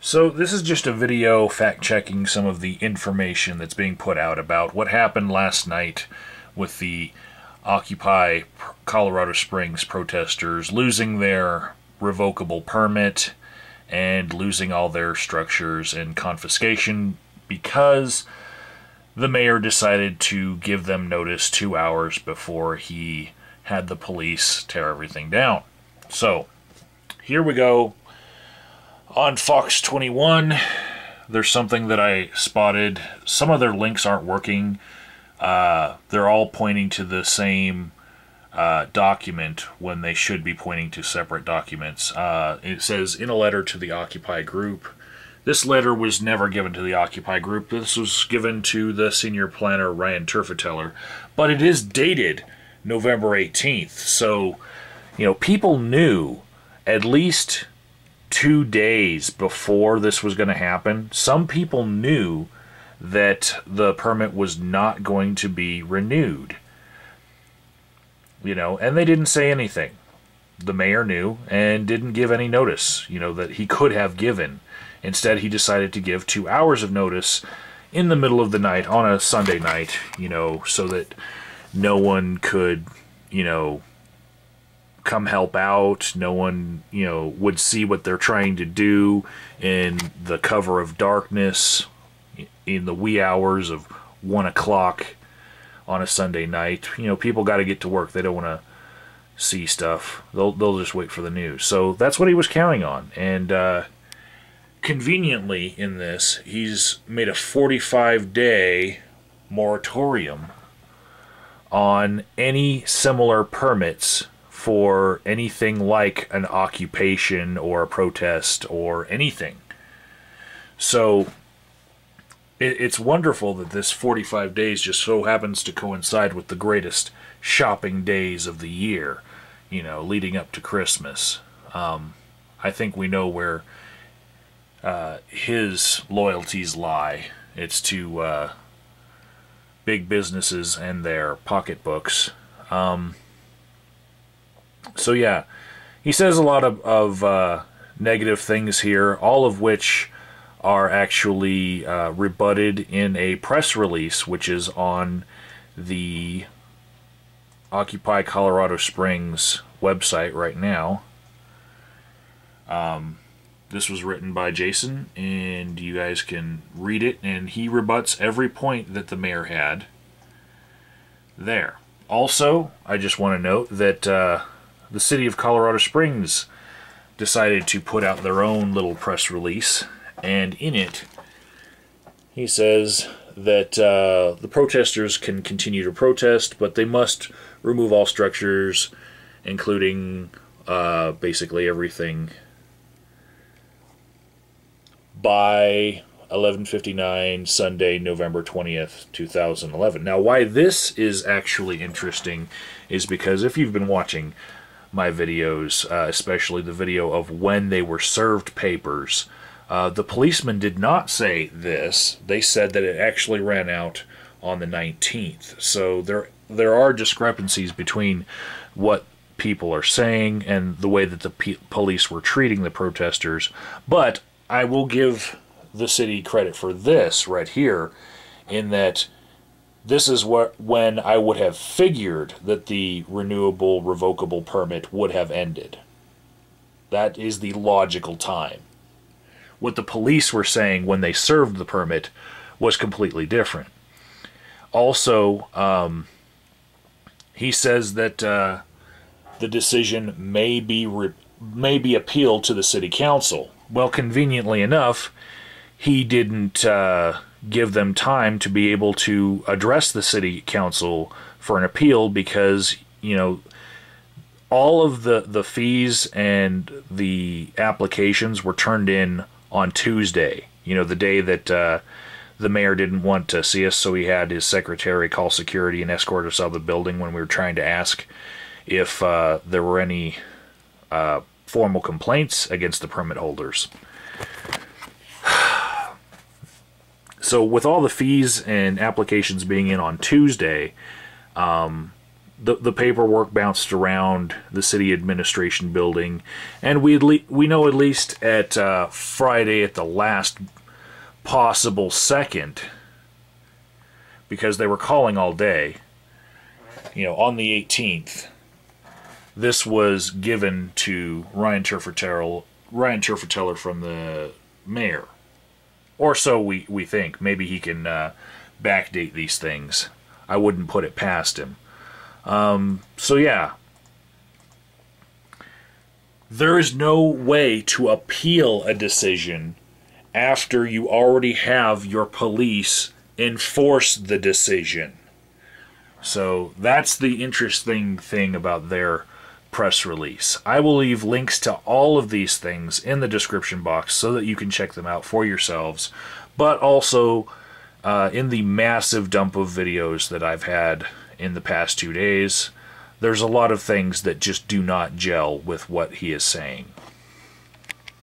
So this is just a video fact-checking some of the information that's being put out about what happened last night with the Occupy Colorado Springs protesters losing their revocable permit and losing all their structures and confiscation because the mayor decided to give them notice 2 hours before he had the police tear everything down. So, here we go. On Fox 21, there's something that I spotted. Some of their links aren't working. They're all pointing to the same document when they should be pointing to separate documents. It says, in a letter to the Occupy group. This letter was never given to the Occupy group. This was given to the senior planner, Ryan Turfateller. But it is dated November 18th. So, people knew at least 2 days before this was going to happen. Some people knew that the permit was not going to be renewed. And they didn't say anything. The mayor knew and didn't give any notice, that he could have given. Instead, he decided to give 2 hours of notice in the middle of the night on a Sunday night, so that no one could, come help out. No one, would see what they're trying to do in the cover of darkness in the wee hours of 1 o'clock on a Sunday night. People got to get to work. They don't want to see stuff. They'll just wait for the news. So that's what he was counting on. And conveniently in this, he's made a 45-day moratorium on any similar permits for anything like an occupation or a protest or anything. So it's wonderful that this 45 days just so happens to coincide with the greatest shopping days of the year, leading up to Christmas. I think we know where his loyalties lie. It's to big businesses and their pocketbooks. So yeah, he says a lot of negative things here, all of which are actually rebutted in a press release, which is on the Occupy Colorado Springs website right now. This was written by Jason, and you guys can read it, and he rebuts every point that the mayor had there. Also, I just want to note that the city of Colorado Springs decided to put out their own little press release, and in it, he says that the protesters can continue to protest, but they must remove all structures, including basically everything, by 11:59 Sunday, November 20th, 2011. Now, why this is actually interesting is because if you've been watching my videos, especially the video of when they were served papers, the policemen did not say this. They said that it actually ran out on the 19th. So there are discrepancies between what people are saying and the way that the police were treating the protesters. But I will give the city credit for this right here, in that this is when I would have figured that the renewable revocable permit would have ended. That is the logical time. What the police were saying when they served the permit was completely different. Also, he says that the decision may be appealed to the city council. Well, conveniently enough, he didn't give them time to be able to address the city council for an appeal because, all of the fees and the applications were turned in on Tuesday, the day that the mayor didn't want to see us, so he had his secretary call security and escort us out of the building when we were trying to ask if there were any formal complaints against the permit holders. So with all the fees and applications being in on Tuesday, the paperwork bounced around the city administration building, and we know at least at Friday at the last possible second, because they were calling all day, you know, on the 18th, this was given to Ryan Terfeteller from the mayor. Or so we think. Maybe he can backdate these things. I wouldn't put it past him. So yeah. There is no way to appeal a decision after you already have your police enforce the decision. So that's the interesting thing about their press release. I will leave links to all of these things in the description box so that you can check them out for yourselves, but also in the massive dump of videos that I've had in the past 2 days, there's a lot of things that just do not gel with what he is saying.